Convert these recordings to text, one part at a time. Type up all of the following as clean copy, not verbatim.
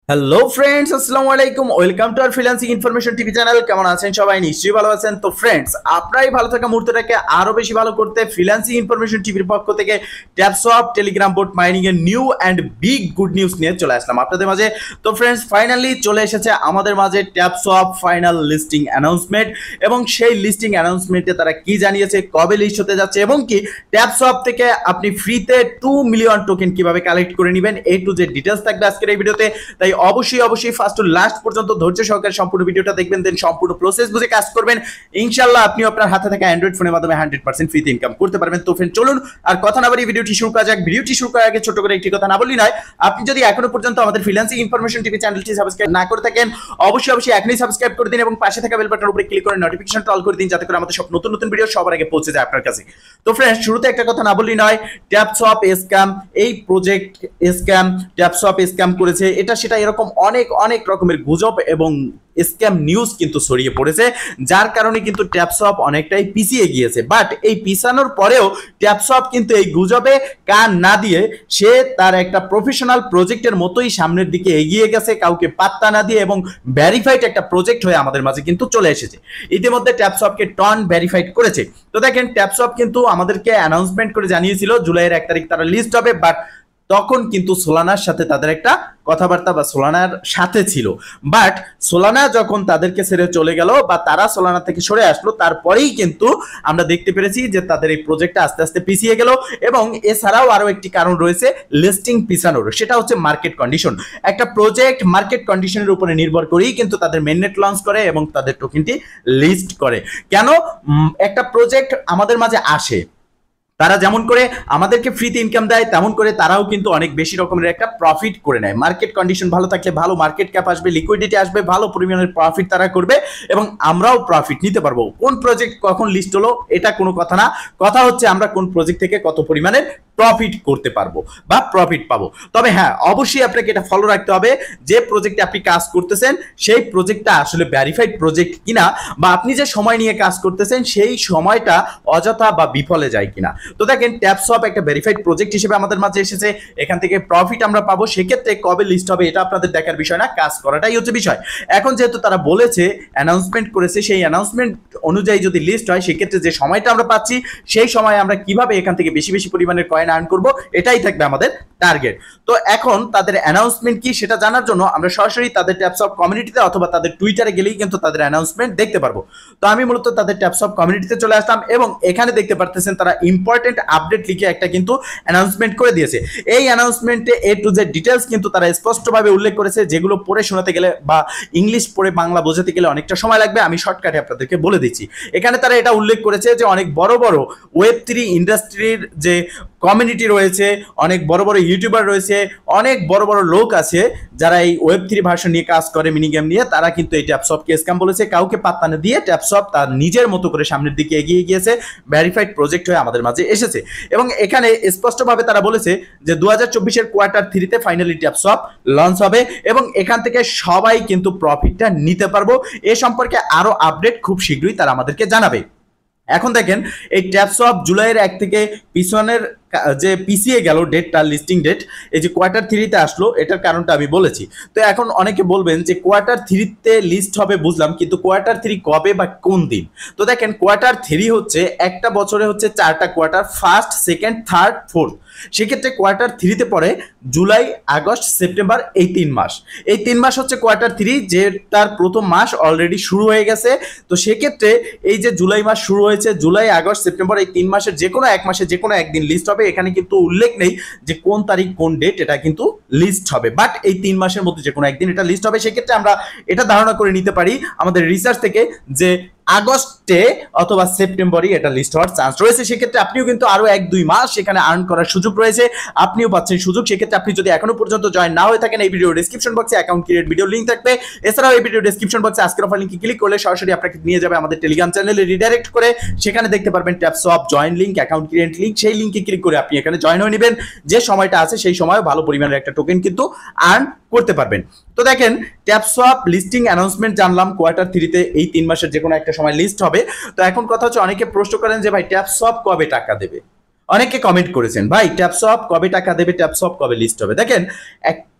Hello friends, আসসালামু আলাইকুম। Welcome to our freelancing information TV channel. কেমন আছেন সবাই? নিশ্চয়ই ভালো আছেন। তো ফ্রেন্ডস, আপনারাই ভালো থাকা মুহূর্তটাকে আরো বেশি ভালো করতে ফ্রিল্যান্সিং ইনফরমেশন টিভির পক্ষ থেকে ট্যাপসপ টেলিগ্রাম বোট মাইনিং এর new and big good news নিয়ে চলে আসলাম আপনাদের মাঝে। তো ফ্রেন্ডস, ফাইনালি চলে এসেছে আমাদের মাঝে ট্যাপসপ ফাইনাল লিস্টিং অ্যানাউন্সমেন্ট, এবং সেই লিস্টিং অ্যানাউন্সমেন্টে তারা কি জানিয়েছে, কবে লিস্ট হতে যাচ্ছে, এবং কি ট্যাপসপ থেকে আপনি ফ্রিতে 2 মিলিয়ন টোকেন কিভাবে কালেক্ট করে নেবেন, এ টু জেড ডিটেলস থাকবে আজকের এই ভিডিওতে। তাই অবশ্যই ফার্স্ট টু লাস্ট পর্যন্ত ধৈর্য সহকারে সম্পূর্ণ ভিডিওটা দেখবেন, দেন সম্পূর্ণ প্রসেস বুঝে কাজ করবেন। ইনশাআল্লাহ আপনি আপনার হাতে থাকা অ্যান্ড্রয়েড ফোনের মাধ্যমে 100% ফ্রিতে ইনকাম করতে পারবেন। তো ফ্রেন্ড, চলুন আর কথা না বাড়িয়ে ভিডিওটি শুরু করা যাক। ভিডিওটি শুরু করার আগে ছোট করে একটি কথা না বললি নয়, আপনি যদি এখনো পর্যন্ত আমাদের ফ্রিল্যান্সিং ইনফরমেশন টিভি চ্যানেলটি সাবস্ক্রাইব না করে থাকেন, অবশ্যই এখনই সাবস্ক্রাইব করে দিন এবং পাশে থাকা বেল বাটনের উপরে ক্লিক করে নোটিফিকেশনটা অল করে দিন, যাতে করে আমাদের সব নতুন নতুন ভিডিও সবার আগে পৌঁছে যায় আপনার কাছে। তো ফ্রেন্ডস, শুরুতে একটা কথা না বললি নয়, ট্যাপসপ স্ক্যাম, এই প্রজেক্ট স্ক্যাম, ট্যাপসপ স্ক্যাম করেছে, এটা সেটা এরকম অনেক অনেক রকমের গুজব এবং স্ক্যাম নিউজ কিন্তু ছড়িয়ে পড়েছে, যার কারণে কিন্তু ট্যাপসপ অনেকটাই পিছিয়ে গিয়েছে। বাট এই পিছানোর পরেও ট্যাপসপ কিন্তু এই গুজবে কান না দিয়ে সে তার একটা প্রফেশনাল প্রজেক্টের মতোই সামনের দিকে এগিয়ে গেছে, কাউকে পাত্তা না দিয়ে, এবং ভেরিফাইড একটা প্রজেক্ট হয়ে আমাদের মাঝে কিন্তু চলে এসেছে। ইতিমধ্যে ট্যাপসপকে টন ভেরিফাইড করেছে। তো দেখেন, ট্যাপসপ কিন্তু আমাদেরকে অ্যানাউন্সমেন্ট করে জানিয়েছিল জুলাইয়ের 1 তারিখ তারা লিস্ট হবে, বাট তখন কিন্তু সোলানার সাথে তাদের একটা কথাবার্তা বা সোলানার সাথে ছিল। বাট সোলানা যখন তাদেরকে ছেড়ে চলে গেল বা তারা সোলানা থেকে সরে আসলো, তারপরেই কিন্তু আমরা দেখতে পেরেছি যে তাদের এই প্রজেক্টটা আস্তে আস্তে পিছিয়ে গেল। এবং এছাড়াও আরো একটি কারণ রয়েছে লিস্টিং পিছানোর, সেটা হচ্ছে মার্কেট কন্ডিশন। একটা প্রজেক্ট মার্কেট কন্ডিশনের উপরে নির্ভর করেই কিন্তু তাদের মেইননেট লঞ্চ করে এবং তাদের টোকেনটি লিস্ট করে। কেন একটা প্রজেক্ট আমাদের মাঝে আসে, তারা যেমন করে আমাদেরকে ফ্রিতে ইনকাম দেয়, তেমন করে তারাও কিন্তু অনেক বেশি রকমের একটা প্রফিট করে নেয়। মার্কেট কন্ডিশন ভালো থাকলে ভালো মার্কেট ক্যাপ আসবে, লিকুইডিটি আসবে, ভালো পরিমাণের প্রফিট তারা করবে এবং আমরাও প্রফিট নিতে পারবো। কোন প্রজেক্ট কখন লিস্ট হলো এটা কোনো কথা না, কথা হচ্ছে আমরা কোন প্রজেক্ট থেকে কত পরিমাণের প্রফিট করতে পারবো বা প্রফিট পাবো। তবে হ্যাঁ, অবশ্যই আপনাকে এটা ফলো রাখতে হবে যে প্রজেক্টে আপনি কাজ করতেছেন সেই প্রজেক্টটা আসলে ভেরিফাইড প্রজেক্ট কিনা, বা আপনি যে সময় নিয়ে কাজ করতেছেন সেই সময়টা অযথা বা বিফলে যায় কিনা। তো দেখেন, ট্যাপসপ একটা ভেরিফাইড প্রজেক্ট হিসেবে আমাদের মাঝে এসেছে, এখান থেকে প্রফিট আমরা পাবো। সেক্ষেত্রে কবে লিস্ট হবে এটা আপনাদের দেখার বিষয় না, কাজ করাটাই হচ্ছে বিষয়। এখন যেহেতু তারা বলেছে, অ্যানাউন্সমেন্ট করেছে, সেই অ্যানাউন্সমেন্ট অনুযায়ী যদি লিস্ট হয়, সেক্ষেত্রে যে সময়টা আমরা পাচ্ছি সেই সময় আমরা কিভাবে এখান থেকে বেশি বেশি পরিমাণের কয়েন আর্ন করব, এটাই থাকবে আমাদের টার্গেট। তো এখন তাদের অ্যানাউন্সমেন্ট কি সেটা জানার জন্য আমরা সরাসরি তাদের ট্যাপসপ কমিউনিটিতে অথবা তাদের টুইটারে গেলেই কিন্তু তাদের অ্যানাউন্সমেন্ট দেখতে পারবো। তো আমি মূলত তাদের ট্যাপসপ কমিউনিটিতে চলে আসলাম এবং এখানে দেখতে পারতেছেন তারা ইম্পর্টেন্ট আপডেট লিখে একটা কিন্তু অ্যানাউন্সমেন্ট করে দিয়েছে। এই অ্যানাউন্সমেন্টে এ টু জেড ডিটেলস কিন্তু তারা স্পষ্টভাবে উল্লেখ করেছে, যেগুলো পড়ে শোনাতে গেলে বা ইংলিশ পড়ে বাংলা বোঝাতে গেলে অনেকটা সময় লাগবে। আমি শর্টকাটে আপনাদেরকে বলে দিচ্ছি। এখানে তারা এটা উল্লেখ করেছে যে অনেক বড় বড় ওয়েব3 ইন্ডাস্ট্রির যে কমিউনিটি রয়েছে, অনেক বড় বড় ইউটিউবার রয়েছে, অনেক বড় বড় লোক আছে যারা এই ওয়েব3 ভার্সন নিয়ে কাজ করে, মিনি গেম নিয়ে, তারা কিন্তু এই ট্যাপসপকে স্ক্যাম বলেছে। কাউকে পাত্তা না দিয়ে ট্যাপসপ তার নিজের মতো করে সামনের দিকে এগিয়ে গিয়েছে, ভেরিফাইড প্রজেক্ট হয়ে আমাদের মাঝে এসেছে। এবং এখানে স্পষ্টভাবে তারা বলেছে যে 2024-এর কোয়ার্টার 3-তে ফাইনালি ট্যাপসপ লঞ্চ হবে এবং এখান থেকে সবাই কিন্তু প্রফিটটা নিতে পারবো। এ সম্পর্কে আরো আপডেট খুব শীঘ্রই তারা আমাদেরকে জানাবে। এখন দেখেন, এই ট্যাপসপ জুলাইয়ের 1 থেকে পিছনের যে পিছিয়ে গেল ডেটটা, লিস্টিং ডেট, এই যে কোয়ার্টার 3-তে আসলো, এটার কারণটা আমি বলেছি। তো এখন অনেকে বলবেন যে কোয়ার্টার 3-তে লিস্ট হবে বুঝলাম, কিন্তু কোয়ার্টার 3 কবে বা কোন দিন? তো দেখেন, কোয়ার্টার 3 হচ্ছে একটা বছরে হচ্ছে 4টা quarter, first, second, third, fourth. সেক্ষেত্রে কোয়ার্টার 3-তে পড়ে জুলাই, আগস্ট, সেপ্টেম্বর, এই 3 মাস। এই 3 মাস হচ্ছে কোয়ার্টার 3, যে তার প্রথম মাস অলরেডি শুরু হয়ে গেছে। তো সেক্ষেত্রে এই যে জুলাই মাস শুরু হয়েছে, জুলাই, আগস্ট, সেপ্টেম্বর, এই 3 মাসের যে কোনো এক মাসে যে কোনো একদিন লিস্ট হবে। এখানে কিন্তু উল্লেখ নেই যে কোন তারিখ কোন ডেট, এটা কিন্তু লিস্ট হবে, বাট এই 3 মাসের মধ্যে যে কোনো একদিন এটা লিস্ট হবে। সেক্ষেত্রে আমরা এটা ধারণা করে নিতে পারি আমাদের রিসার্চ থেকে যে আগস্টে অথবা সেপ্টেম্বরে এটা লিস্ট হওয়ার চান্স রয়েছে। সেক্ষেত্রে আপনিও কিন্তু আরো 1-2 মাস সেখানে আর্ন করার সুযোগ রয়েছে, আপনিও পাচ্ছেন সুযোগ। সেক্ষেত্রে আপনি যদি এখনো পর্যন্ত জয়েন না হয়ে থাকেন, এই ভিডিও ডেসক্রিপশন বক্সে অ্যাকাউন্ট ক্রিয়েট ভিডিও লিংক থাকবে। এছাড়াও এই ভিডিও ডেসক্রিপশন বক্সে আজকের অফার লিংকে ক্লিক করলে সরাসরি আপনাকে নিয়ে যাবে আমাদের টেলিগ্রাম চ্যানেলে, রিডাইরেক্ট করে সেখানে দেখতে পারবেন ট্যাপসপ join link, account create link. সেই লিংকে ক্লিক করে আপনি এখানে জয়েন হয়ে নেবেন। যে সময়টা আছে সেই সময় ভালো পরিমাণের একটা টোকেন কিন্তু আর্ন করতে পারবেন। তো দেখেন, ট্যাপসপ লিস্টিং অ্যানাউন্সমেন্ট জানলাম কোয়ার্টার 3-তে এই 3 মাসের যে কোনো একটা সময় লিস্ট হবে। তো এখন কথা হচ্ছে, অনেকে প্রশ্ন করেন যে ভাই ট্যাপসপ কবে টাকা দেবে, অনেকে কমেন্ট করেছেন ভাই ট্যাপসপ কবে টাকা দেবে, ট্যাপসপ কবে লিস্ট হবে। দেখেন,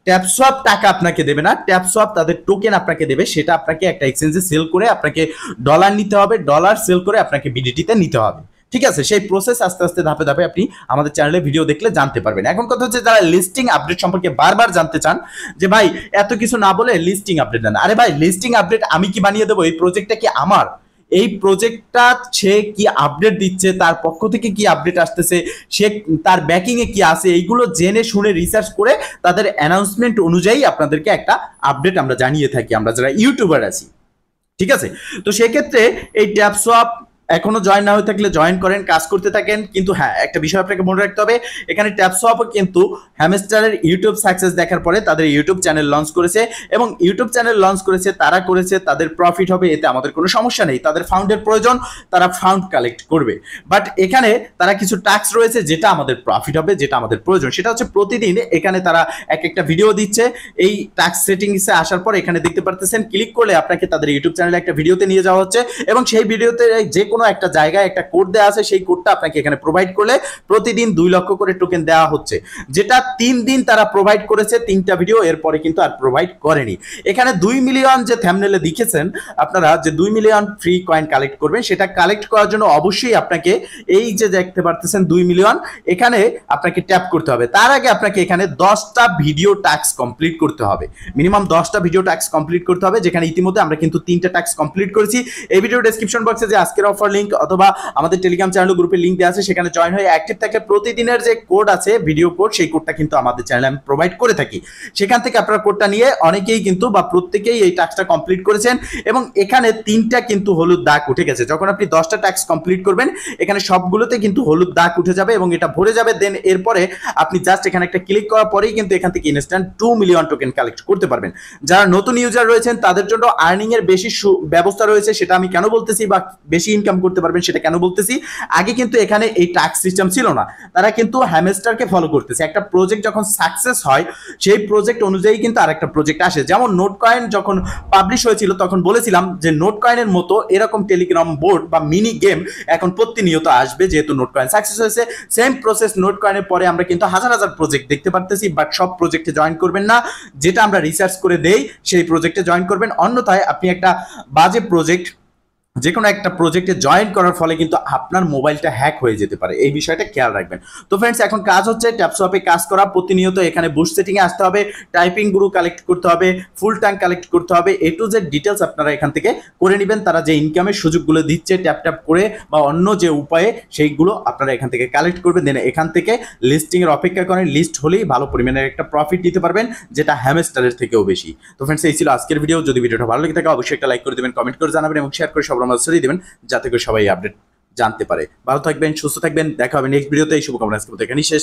ট্যাপসোয়াপ টাকা আপনাকে দেবে না, ট্যাপসোয়াপ তাদের টোকেন আপনাকে দেবে, সেটা আপনাকে একটা এক্সচেঞ্জে সেল করে আপনাকে ডলার নিতে হবে, ডলার সেল করে আপনাকে বিডিটিতে নিতে হবে। ঠিক আছে, সেই প্রসেস আস্তে আস্তে ধাপে ধাপে আপনি আমাদের চ্যানেলে ভিডিও দেখলে জানতে পারবেন। এখন কথা হচ্ছে যারা লিস্টিং আপডেট সম্পর্কে বারবার জানতে চান যে ভাই এত কিছু না বলে লিস্টিং আপডেট দেন, আরে ভাই লিস্টিং আপডেট আমি কি বানিয়ে দেবো? এই প্রজেক্টটা কি আমার? এই প্রজেক্টটা সে কি আপডেট দিচ্ছে, তার পক্ষ থেকে কি আপডেট আসতেছে, সে তার ব্যাকিং এ কি আছে, এইগুলো জেনে শুনে রিসার্চ করে তাদের অ্যানাউন্সমেন্ট অনুযায়ী আপনাদেরকে একটা আপডেট আমরা জানিয়ে থাকি, আমরা যারা ইউটিউবার আছি। ঠিক আছে, তো সেক্ষেত্রে এই ট্যাপসোয়াপ এখনো জয়েন না হয়ে থাকলে জয়েন করেন, কাজ করতে থাকেন। কিন্তু হ্যাঁ, একটা বিষয় আপনাকে মনে রাখতে হবে, এখানে ট্যাপসোয়াপও কিন্তু হ্যামস্টারের ইউটিউব সাকসেস দেখার পরে তাদের ইউটিউব চ্যানেল লঞ্চ করেছে, এবং ইউটিউব চ্যানেল লঞ্চ করেছে তারা করেছে, তাদের প্রফিট হবে, এতে আমাদের কোনো সমস্যা নেই। তাদের ফাউন্ডের প্রয়োজন, তারা ফাউন্ড কালেক্ট করবে, বাট এখানে তারা কিছু টাস্ক রয়েছে যেটা আমাদের প্রফিট হবে, যেটা আমাদের প্রয়োজন, সেটা হচ্ছে প্রতিদিন এখানে তারা এক একটা ভিডিও দিচ্ছে। এই টাস্ক সেটিংসে আসার পর এখানে দেখতে পারতেছেন, ক্লিক করলে আপনাকে তাদের ইউটিউব চ্যানেলে একটা ভিডিওতে নিয়ে যাওয়া হচ্ছে, এবং সেই ভিডিওতে যে কোনো একটা জায়গায় একটা কোড দেওয়া আছে, সেই কোডটা আপনাকে এখানে প্রোভাইড করলে প্রতিদিন 2 লক্ষ করে টোকেন দেওয়া হচ্ছে, যেটা 3 দিন তারা প্রোভাইড করেছে, 3টা ভিডিও, এরপরে কিন্তু আর প্রোভাইড করেনি। এখানে 2 মিলিয়ন যে থাম্বনেলে দেখেছেন আপনারা, যে 2 মিলিয়ন ফ্রি কয়েন কালেক্ট করবেন, সেটা কালেক্ট করার জন্য অবশ্যই আপনাকে এই যে দেখতে পারতেছেন 2 মিলিয়ন, এখানে আপনাকে ট্যাপ করতে হবে। তার আগে আপনাকে এখানে 10টা ভিডিও টাস্ক কমপ্লিট করতে হবে, মিনিমাম 10টা ভিডিও টাস্ক কমপ্লিট করতে হবে, যেখানে ইতিমধ্যে আমরা কিন্তু 3টা টাস্ক কমপ্লিট করেছি। এই ভিডিও ডেসক্রিপশন বক্সে যে আজকের অফার লিংক অথবা আমাদের টেলিগ্রাম চ্যানেল গ্রুপের লিংক দেওয়া আছে, সেখানে জয়েন হয়ে অ্যাক্টিভ থাকলে প্রতিদিনের যে কোড আছে, ভিডিও কোড, সেই কোডটা কিন্তু আমাদের চ্যানেলে আমি প্রোভাইড করে থাকি। সেখান থেকে আপনারা কোডটা নিয়ে অনেকেই কিন্তু বা প্রত্যেকেই এই টাস্কটা কমপ্লিট করেছেন, এবং এখানে 3টা কিন্তু হলুদ দাগ উঠে গেছে। যখন আপনি 10টা টাস্ক কমপ্লিট করবেন, এখানে সবগুলোতে কিন্তু হলুদ দাগ উঠে যাবে এবং এটা ভরে যাবে। দেন এরপরে আপনি জাস্ট এখানে একটা ক্লিক করার পরেই কিন্তু এখান থেকে ইনস্ট্যান্ট 2 মিলিয়ন টোকেন কালেক্ট করতে পারবেন। যারা নতুন ইউজার রয়েছেন তাদের জন্য আর্নিং এর বেশি ব্যবস্থা রয়েছে, সেটা আমি কেন বলতেছি, বা বেশি ইনকাম করতে পারবেন সেটা কেন বলতেছি। আগে কিন্তু এখানে এই টাস্ক সিস্টেম ছিল না, তারা কিন্তু হ্যামস্টারকে ফলো করতেছে। একটা প্রজেক্ট যখন সাকসেস হয়, সেই প্রজেক্ট অনুযায়ী কিন্তু আরেকটা প্রজেক্ট আসে। যেমন নোট কয়েন যখন পাবলিশ হয়েছিল, তখন বলেছিলাম যে নোট কয়েনের মতো এরকম টেলিগ্রাম বোর্ড বা মিনি গেম এখন প্রতিনিয়ত আসবে, যেহেতু নোট কয়েন সাকসেস হয়েছে। সেম প্রসেস নোট কয়েনের পরে আমরা কিন্তু হাজার হাজার প্রজেক্ট দেখতে পারতেছি, বাট সব প্রজেক্টে জয়েন করবেন না, যেটা আমরা রিসার্চ করে দেই সেই প্রজেক্টে জয়েন করবেন। অন্যথায় আপনি একটা বাজে প্রজেক্ট, যে কোনো একটা প্রজেক্টে জয়েন করার ফলে কিন্তু আপনার মোবাইলটা হ্যাক হয়ে যেতে পারে, এই বিষয়টা খেয়াল রাখবেন। তো ফ্রেন্ডস, এখন কাজ হচ্ছে ট্যাপসোয়াপে কাজ করা, প্রতিনিয়ত এখানে বুস্ট সেটিং এ আসতে হবে, টাইপিং গুরু কালেক্ট করতে হবে, ফুল ট্যাঙ্ক কালেক্ট করতে হবে, এ টু জেড ডিটেলস আপনারা এখান থেকে করে নেবেন। তারা যে ইনকামের সুযোগগুলো দিচ্ছে ট্যাপ ট্যাপ করে বা অন্য যে উপায়ে, সেইগুলো আপনারা এখান থেকে কালেক্ট করবেন। দেন এখান থেকে লিস্টিং এর অপেক্ষা করেন, লিস্ট হলেই ভালো পরিমাণের একটা প্রফিট দিতে পারবেন, যেটা হ্যামস্টারের থেকেও বেশি। তো ফ্রেন্ডস, এই ছিল আজকের ভিডিও। যদি ভিডিওটা ভালো লেগে থাকে অবশ্যই একটা লাইক করে দেবেন, কমেন্ট করে জানাবেন এবং শেয়ার করে সবার মাঝে ছড়িয়ে দেবেন, যাতে করে সবাই আপডেট জানতে পারে। ভালো থাকবেন, সুস্থ থাকবেন, দেখা হবে নেক্সট ভিডিওতে। এই শুভকামনা আজকে এখানেই শেষ।